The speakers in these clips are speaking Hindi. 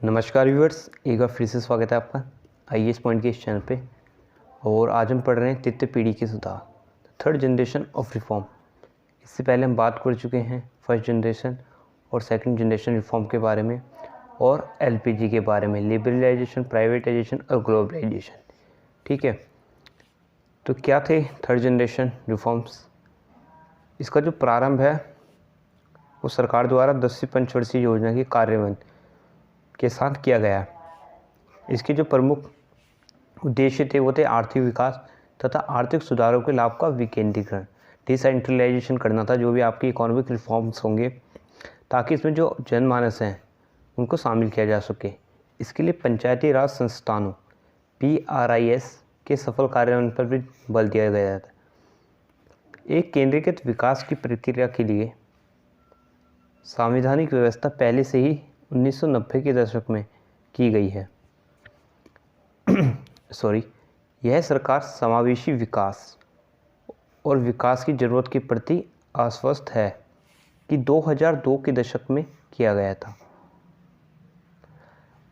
नमस्कार व्यूअर्स, एक बार फिर से स्वागत है आपका आईएएस पॉइंट के इस चैनल पे। और आज हम पढ़ रहे हैं तृतीय पीढ़ी के सुधार, थर्ड जनरेशन ऑफ रिफॉर्म। इससे पहले हम बात कर चुके हैं फर्स्ट जनरेशन और सेकंड जनरेशन रिफॉर्म के बारे में और एलपीजी के बारे में, लिबरलाइजेशन, प्राइवेटाइजेशन और ग्लोबलाइजेशन। ठीक है, तो क्या थे थर्ड जनरेशन रिफॉर्म्स? इसका जो प्रारंभ है वो सरकार द्वारा 10वीं पंचवर्षीय योजना की कार्यान्वयन के साथ किया गया। इसके जो प्रमुख उद्देश्य थे वो थे आर्थिक विकास तथा आर्थिक सुधारों के लाभ का विकेंद्रीकरण, डिसेंट्रलाइजेशन करना था जो भी आपकी इकोनॉमिक रिफॉर्म्स होंगे, ताकि इसमें जो जनमानस हैं उनको शामिल किया जा सके। इसके लिए पंचायती राज संस्थानों PRIS के सफल कार्यान्वयन पर भी बल दिया गया था। एक केंद्रीकृत विकास की प्रक्रिया के लिए संवैधानिक व्यवस्था पहले से ही 1990 के दशक में की गई है। यह सरकार समावेशी विकास और विकास की ज़रूरत के प्रति आश्वस्त है कि 2002 के दशक में किया गया था।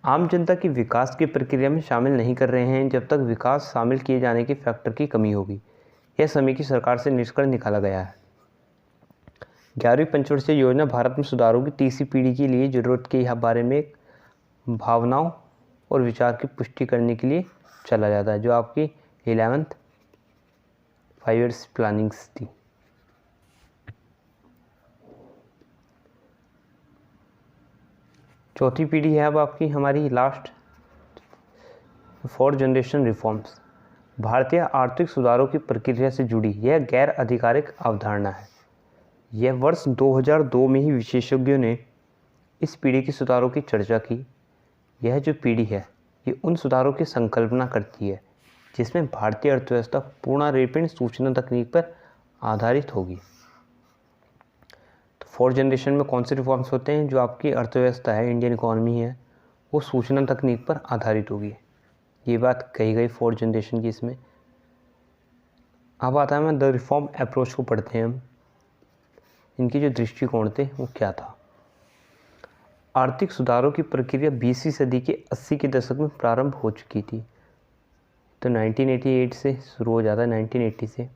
आम जनता की विकास की प्रक्रिया में शामिल नहीं कर रहे हैं जब तक विकास शामिल किए जाने के फैक्टर की कमी होगी। यह समिति सरकार से निष्कर्ष निकाला गया है। 11वीं पंचवर्षीय योजना भारत में सुधारों की तीसरी पीढ़ी के लिए जरूरत के बारे में भावनाओं और विचार की पुष्टि करने के लिए चला जाता है, जो आपकी 11th 5 years प्लानिंग्स थी। चौथी पीढ़ी है अब आपकी हमारी लास्ट, फोर्थ जनरेशन रिफॉर्म्स। भारतीय आर्थिक सुधारों की प्रक्रिया से जुड़ी यह गैर आधिकारिक अवधारणा है। यह वर्ष 2002 में ही विशेषज्ञों ने इस पीढ़ी के सुधारों की चर्चा की। यह जो पीढ़ी है ये उन सुधारों की संकल्पना करती है जिसमें भारतीय अर्थव्यवस्था पूर्णारेपण सूचना तकनीक पर आधारित होगी। तो फोर्थ जनरेशन में कौन से रिफॉर्म्स होते हैं? जो आपकी अर्थव्यवस्था है, इंडियन इकोनॉमी है, वो सूचना तकनीक पर आधारित होगी। ये बात कही गई फोर्थ जनरेशन की इसमें। अब आता है मैं द रिफॉर्म अप्रोच को पढ़ते हैं हम। इनके जो दृष्टिकोण थे वो क्या था? आर्थिक सुधारों की प्रक्रिया 20वीं सदी के 80 के दशक में प्रारंभ हो चुकी थी। तो 1988 से शुरू हो जाता है, 1980 से।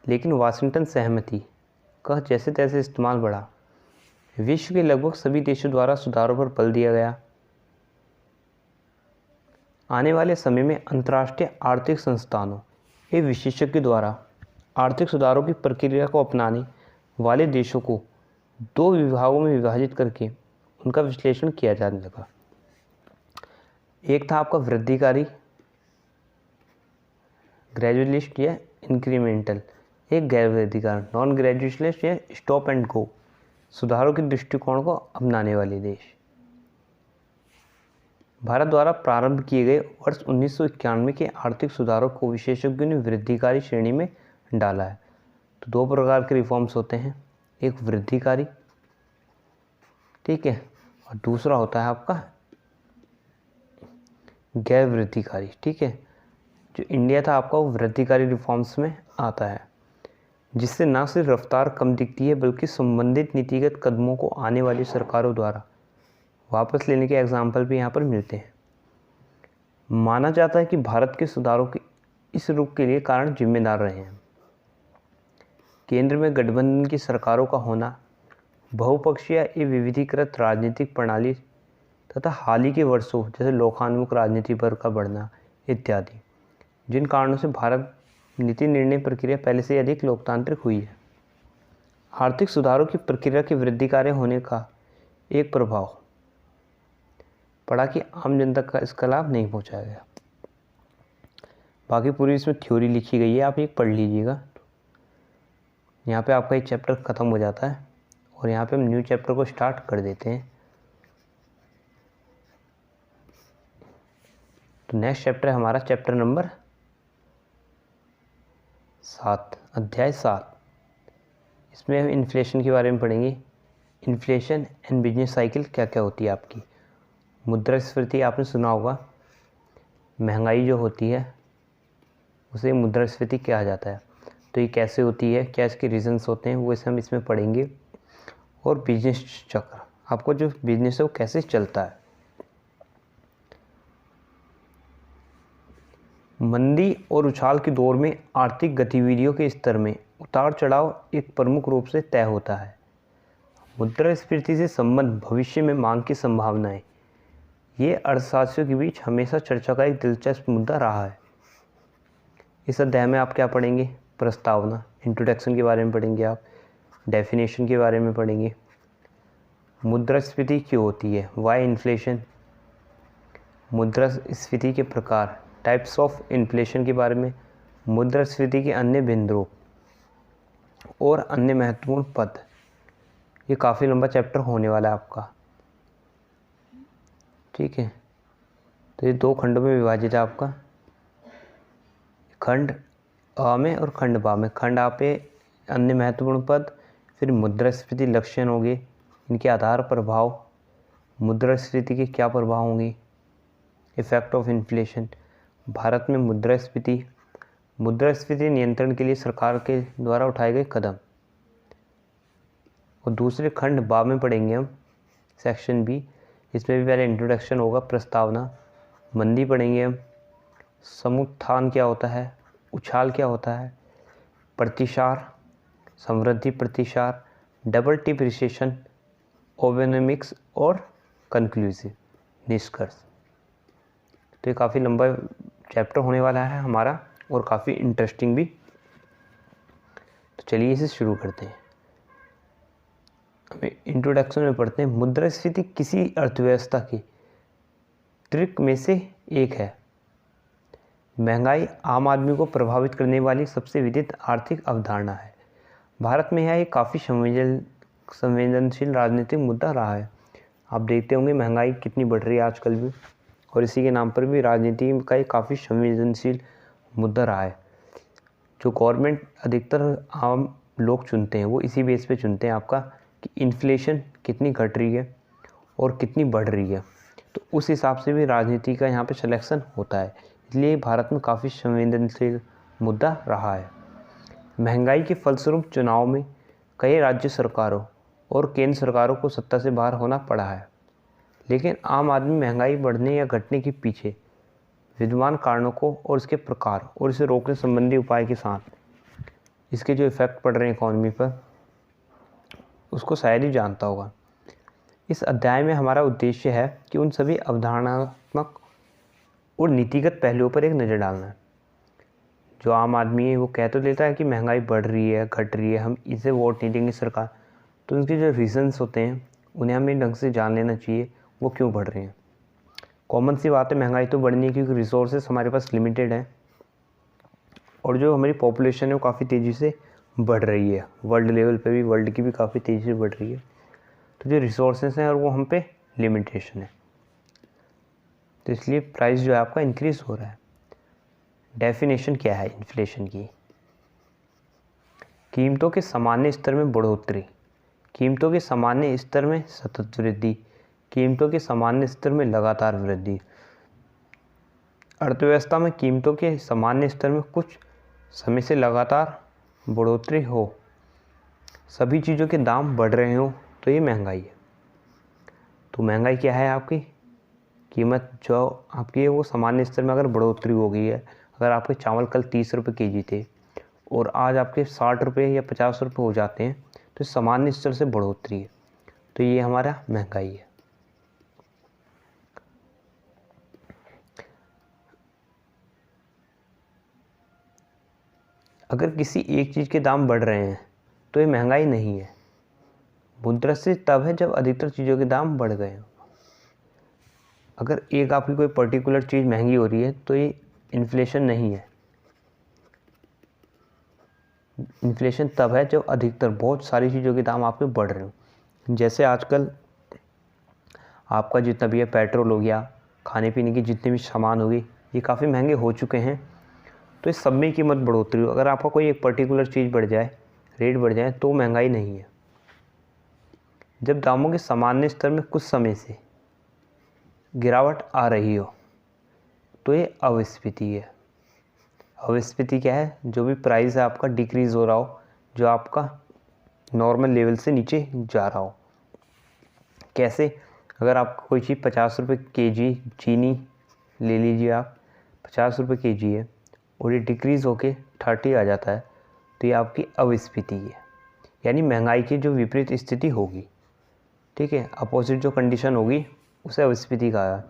लेकिन वाशिंगटन सहमति का जैसे तैसे इस्तेमाल बढ़ा। विश्व के लगभग सभी देशों द्वारा सुधारों पर बल दिया गया। आने वाले समय में अंतर्राष्ट्रीय आर्थिक संस्थानों के विशेषज्ञों द्वारा आर्थिक सुधारों की प्रक्रिया को अपनाने वाले देशों को 2 विभागों में विभाजित करके उनका विश्लेषण किया जाने लगा। एक था आपका वृद्धिकारी, ग्रेजुअलिस्ट या इंक्रीमेंटल। एक गैर वृद्धिकार, नॉन ग्रेजुअलिस्ट या स्टॉप एंड गो, सुधारों के दृष्टिकोण को अपनाने वाले देश। भारत द्वारा प्रारंभ किए गए वर्ष 1991 के आर्थिक सुधारों को विशेषज्ञों ने वृद्धिकारी श्रेणी में डाला है। तो 2 प्रकार के रिफॉर्म्स होते हैं, एक वृद्धिकारी, ठीक है, और दूसरा होता है आपका गैर वृद्धिकारी। ठीक है, जो इंडिया था आपका वो वृद्धिकारी रिफॉर्म्स में आता है, जिससे न सिर्फ रफ्तार कम दिखती है बल्कि संबंधित नीतिगत कदमों को आने वाली सरकारों द्वारा वापस लेने के एग्जाम्पल भी यहाँ पर मिलते हैं। माना जाता है कि भारत के सुधारों के इस रुख के लिए कारण जिम्मेदार रहे हैं केंद्र में गठबंधन की सरकारों का होना, बहुपक्षीय या विविधीकृत राजनीतिक प्रणाली तथा हाल ही के वर्षों जैसे लोकानुमुख राजनीति पर का बढ़ना इत्यादि, जिन कारणों से भारत नीति निर्णय प्रक्रिया पहले से अधिक लोकतांत्रिक हुई है। आर्थिक सुधारों की प्रक्रिया के वृद्धिकारी होने का एक प्रभाव पड़ा कि आम जनता का इसका लाभ नहीं पहुँचाया गया। बाकी पूरी इसमें थ्योरी लिखी गई है, आप एक पढ़ लीजिएगा। यहाँ पे आपका एक चैप्टर ख़त्म हो जाता है और यहाँ पे हम न्यू चैप्टर को स्टार्ट कर देते हैं। तो नेक्स्ट चैप्टर है हमारा चैप्टर नंबर 7, अध्याय 7। इसमें हम इन्फ्लेशन के बारे में पढ़ेंगे। इन्फ्लेशन एंड बिजनेस साइकिल क्या क्या होती है आपकी। मुद्रास्फीति आपने सुना होगा, महंगाई जो होती है उसे मुद्रास्फीति कहा जाता है। तो ये कैसे होती है, क्या इसके रीजंस होते हैं, वो इसे हम इसमें पढ़ेंगे। और बिजनेस चक्र, आपको जो बिजनेस है वो कैसे चलता है मंदी और उछाल के दौर में आर्थिक गतिविधियों के स्तर में उतार चढ़ाव एक प्रमुख रूप से तय होता है। मुद्रास्फीति से संबंध भविष्य में मांग की संभावनाएं, ये अर्थशास्त्रियों के बीच हमेशा चर्चा का एक दिलचस्प मुद्दा रहा है। इस अध्याय में आप क्या पढ़ेंगे? प्रस्तावना, इंट्रोडक्शन के बारे में पढ़ेंगे, आप डेफिनेशन के बारे में पढ़ेंगे, मुद्रास्फीति क्यों होती है, वाई इन्फ्लेशन, मुद्रास्फीति के प्रकार, टाइप्स ऑफ इन्फ्लेशन के बारे में, मुद्रास्फीति के अन्य बिंदु और अन्य महत्वपूर्ण पद। ये काफ़ी लंबा चैप्टर होने वाला है आपका, ठीक है। तो ये 2 खंडों में विभाजित है आपका, खंड आ में और खंड बा में। खंड आ पे अन्य महत्वपूर्ण पद, फिर मुद्रास्फीति लक्षण होंगे, इनके आधार प्रभाव, मुद्रास्फीति के क्या प्रभाव होंगे, इफेक्ट ऑफ इन्फ्लेशन, भारत में मुद्रास्फीति, मुद्रास्फीति नियंत्रण के लिए सरकार के द्वारा उठाए गए कदम। और दूसरे खंड बा में पढ़ेंगे हम, सेक्शन बी, इसमें भी पहले इंट्रोडक्शन होगा, प्रस्तावना, मंदी पढ़ेंगे हम, समुत्थान क्या होता है, उछाल क्या होता है, प्रतिसार, समृद्धि प्रतिसार, डबल टिप रिसेशन, ओबेनोमिक्स और कंक्लूसिव, निष्कर्ष। तो ये काफ़ी लंबा चैप्टर होने वाला है हमारा और काफ़ी इंटरेस्टिंग भी। तो चलिए इसे शुरू करते हैं। इंट्रोडक्शन में पढ़ते हैं, मुद्रास्फीति किसी अर्थव्यवस्था की ट्रिक में से एक है। महंगाई आम आदमी को प्रभावित करने वाली सबसे विदित आर्थिक अवधारणा है। भारत में यह एक काफ़ी संवेदनशील राजनीतिक मुद्दा रहा है। आप देखते होंगे महंगाई कितनी बढ़ रही है आजकल भी, और इसी के नाम पर भी राजनीति का एक काफ़ी संवेदनशील मुद्दा रहा है। जो गवर्नमेंट अधिकतर आम लोग चुनते हैं वो इसी बेस पे चुनते हैं आपका कि इन्फ्लेशन कितनी घट रही है और कितनी बढ़ रही है, तो उस हिसाब से भी राजनीति का यहाँ पे सिलेक्शन होता है। इसलिए भारत में काफ़ी संवेदनशील मुद्दा रहा है। महंगाई के फलस्वरूप चुनाव में कई राज्य सरकारों और केंद्र सरकारों को सत्ता से बाहर होना पड़ा है, लेकिन आम आदमी महंगाई बढ़ने या घटने के पीछे विद्यमान कारणों को और इसके प्रकार और इसे रोकने संबंधी उपाय के साथ इसके जो इफ़ेक्ट पड़ रहे हैं इकॉनमी पर, उसको शायद ही जानता होगा। इस अध्याय में हमारा उद्देश्य है कि उन सभी अवधारणात्मक और नीतिगत पहलुओं पर एक नज़र डालना है। जो आम आदमी है वो कह तो लेता है कि महंगाई बढ़ रही है, घट रही है, हम इसे वोट नहीं देंगे सरकार, तो उनके जो रीज़न्स होते हैं उन्हें हमें ढंग से जान लेना चाहिए वो क्यों बढ़ रहे हैं। कॉमन सी बात है, महंगाई तो बढ़नी है क्योंकि रिसोर्सेज हमारे पास लिमिटेड हैं और जो हमारी पॉपुलेशन है वो काफ़ी तेज़ी से बढ़ रही है। वर्ल्ड लेवल पे भी, वर्ल्ड की भी काफ़ी तेज़ी से बढ़ रही है, तो जो रिसोर्सेज हैं और वो हम पे लिमिटेशन है, तो इसलिए प्राइस जो है आपका इंक्रीज़ हो रहा है। डेफिनेशन क्या है इन्फ्लेशन की? कीमतों के सामान्य स्तर में बढ़ोतरी, कीमतों के सामान्य स्तर में सतत वृद्धि, कीमतों के सामान्य स्तर में लगातार वृद्धि। अर्थव्यवस्था में कीमतों के सामान्य स्तर में कुछ समय से लगातार बढ़ोतरी हो, सभी चीज़ों के दाम बढ़ रहे हो, तो ये महंगाई है। तो महंगाई क्या है? आपकी कीमत जो आपकी है वो सामान्य स्तर में अगर बढ़ोतरी हो गई है, अगर आपके चावल कल 30 रुपये केजी थे और आज आपके 60 रुपये या 50 रुपये हो जाते हैं, तो सामान्य स्तर से बढ़ोतरी है, तो ये हमारा महंगाई है। अगर किसी एक चीज़ के दाम बढ़ रहे हैं तो ये महंगाई नहीं है। मुद्रास्फीति तब है जब अधिकतर चीज़ों के दाम बढ़ गए हों। अगर एक आपकी कोई पर्टिकुलर चीज़ महंगी हो रही है तो ये इन्फ्लेशन नहीं है। इन्फ्लेशन तब है जब अधिकतर बहुत सारी चीज़ों के दाम आपके बढ़ रहे हो। जैसे आजकल आपका जितना भी है पेट्रोल हो गया, खाने पीने के जितने भी सामान हो गए, ये काफ़ी महंगे हो चुके हैं, तो इस सब में कीमत बढ़ोतरी हो। अगर आपका कोई एक पर्टिकुलर चीज़ बढ़ जाए, रेट बढ़ जाए, तो महंगाई नहीं है। जब दामों के सामान्य स्तर में कुछ समय से गिरावट आ रही हो तो ये अविस्फीति है। अविस्फीति क्या है? जो भी प्राइस है आपका डिक्रीज़ हो रहा हो, जो आपका नॉर्मल लेवल से नीचे जा रहा हो। कैसे? अगर आपको कोई चीज़ 50 रुपये केजी चीनी ले लीजिए, आप 50 रुपये केजी है, और ये डिक्रीज़ होके 30 आ जाता है तो ये आपकी अविस्फीति है, यानी महंगाई की जो विपरीत स्थिति होगी, ठीक है, अपोजिट जो कंडीशन होगी उसे अविस्फीति कहा है।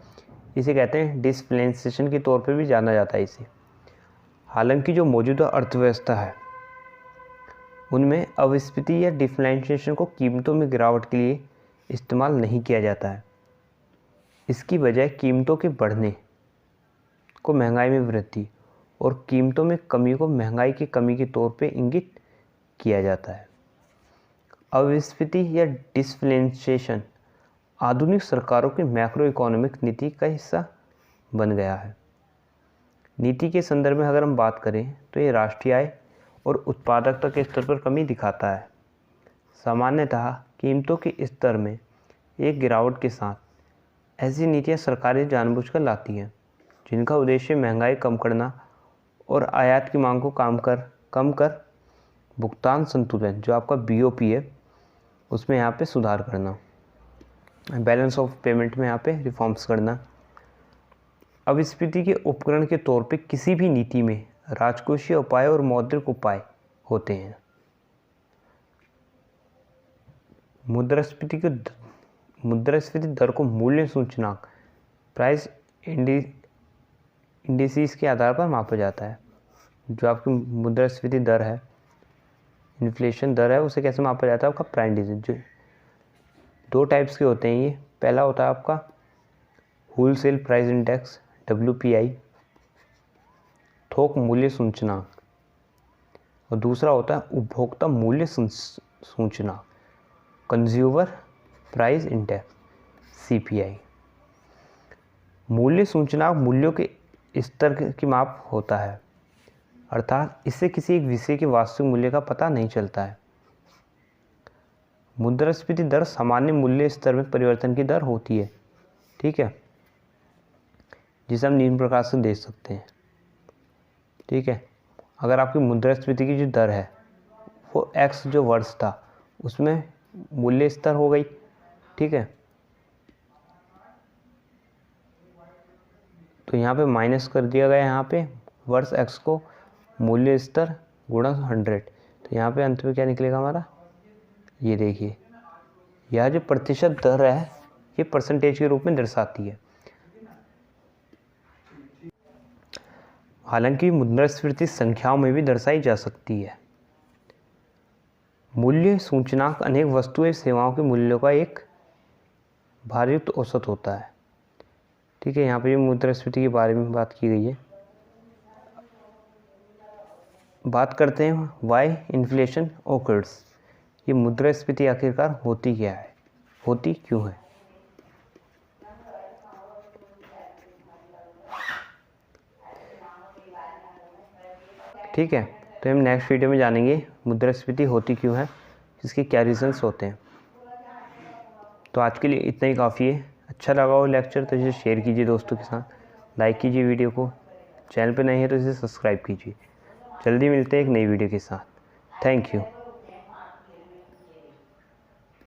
इसे कहते हैं डिसफ्लेशन के तौर पे भी जाना जाता है इसे। हालांकि जो मौजूदा अर्थव्यवस्था है उनमें अविस्फीति या डिफ्लेशन को कीमतों में गिरावट के लिए इस्तेमाल नहीं किया जाता है। इसकी बजाय कीमतों के बढ़ने को महंगाई में वृद्धि और कीमतों में कमी को महंगाई की कमी के तौर पे इंगित किया जाता है। अविस्फीति या डिसफ्लेशन आधुनिक सरकारों की मैक्रो इकोनॉमिक नीति का हिस्सा बन गया है। नीति के संदर्भ में अगर हम बात करें तो ये राष्ट्रीय आय और उत्पादकता के स्तर पर कमी दिखाता है। सामान्यतः कीमतों के स्तर में एक गिरावट के साथ ऐसी नीतियां सरकारें जानबूझकर लाती हैं जिनका उद्देश्य महंगाई कम करना और आयात की मांग को कम कर भुगतान संतुलन जो आपका BOP है उसमें यहाँ पे सुधार करना, बैलेंस ऑफ पेमेंट में यहाँ पे रिफॉर्म्स करना। अविस्फीति के उपकरण के तौर पे किसी भी नीति में राजकोषीय उपाय और मौद्रिक उपाय होते हैं। मुद्रास्फीति दर को मूल्य सूचकांक प्राइस इंडिसेस के आधार पर मापा जाता है। जो आपकी मुद्रास्फीति दर है, इन्फ्लेशन दर है, उसे कैसे मापा जाता है? आपका प्राइस इंडिसेस। जो 2 टाइप्स के होते हैं ये। पहला होता है आपका होलसेल प्राइस इंडेक्स WPI, थोक मूल्य सूचकांक, और दूसरा होता है उपभोक्ता मूल्य सूचकांक कंज्यूमर प्राइस इंडेक्स CPI। मूल्य सूचकांक मूल्यों के स्तर की माप होता है, अर्थात इससे किसी एक विषय के वास्तविक मूल्य का पता नहीं चलता है। मुद्रास्फीति दर सामान्य मूल्य स्तर में परिवर्तन की दर होती है, ठीक है, जिसे हम निम्न प्रकार से देख सकते हैं, ठीक है। अगर आपकी मुद्रास्फीति की जो दर है वो X जो वर्ष था उसमें मूल्य स्तर हो गई, ठीक है, तो यहाँ पे माइनस कर दिया गया यहाँ पे वर्ष X को मूल्य स्तर गुणा 100, तो यहाँ पे अंत में क्या निकलेगा हमारा? ये देखिए, यह जो प्रतिशत दर है ये परसेंटेज के रूप में दर्शाती है। हालांकि मुद्रास्फीति संख्याओं में भी दर्शाई जा सकती है। मूल्य सूचकांक अनेक वस्तुएं सेवाओं के मूल्यों का एक भारयुक्त औसत होता है, ठीक है। यहाँ पे मुद्रास्फीति के बारे में बात की गई है। बात करते हैं वाई इन्फ्लेशन ओकर्स। ये मुद्रास्फीति आखिरकार होती क्या है, होती क्यों है? ठीक है, तो हम नेक्स्ट वीडियो में जानेंगे मुद्रास्फीति होती क्यों है, इसके क्या रीजंस होते हैं। तो आज के लिए इतना ही काफ़ी है। अच्छा लगा हो लेक्चर तो इसे शेयर कीजिए दोस्तों के साथ, लाइक कीजिए वीडियो को, चैनल पर नए हैं तो इसे सब्सक्राइब कीजिए। जल्दी मिलते हैं एक नई वीडियो के साथ। Thank you.